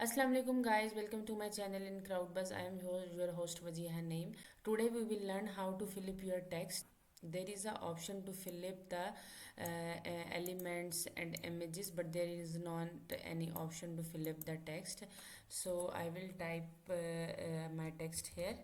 Assalamu alaikum guys, welcome to my channel in Crowdbuzz. I am your host Wajiha Naeem. Today we will learn how to fill up your text. There is an option to fill up the elements and images, but there is not any option to fill up the text. So I will type my text here.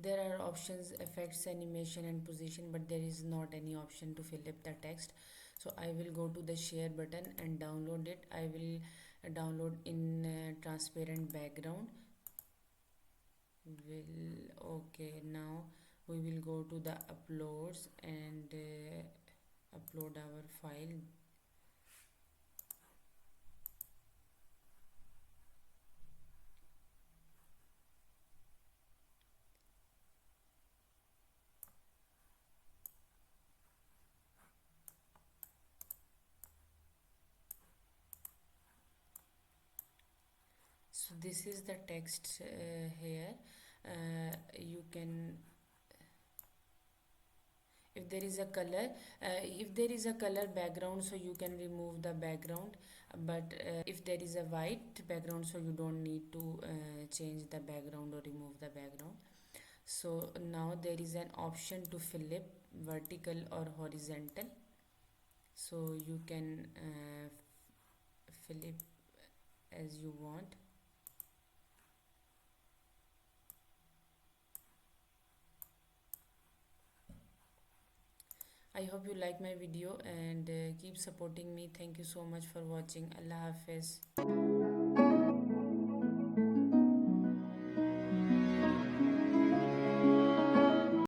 There are options effects, animation and position, but there is not any option to fill up the text. So I will go to the share button and download it. I will download in transparent background. Will Okay, now we will go to the uploads and upload our file. So this is the text here. You can, if there is a color, if there is a color background, so you can remove the background, but if there is a white background, so you don't need to change the background or remove the background. So now there is an option to flip vertical or horizontal, so you can flip as you want. I hope you like my video and keep supporting me. Thank you so much for watching. Allah Hafiz.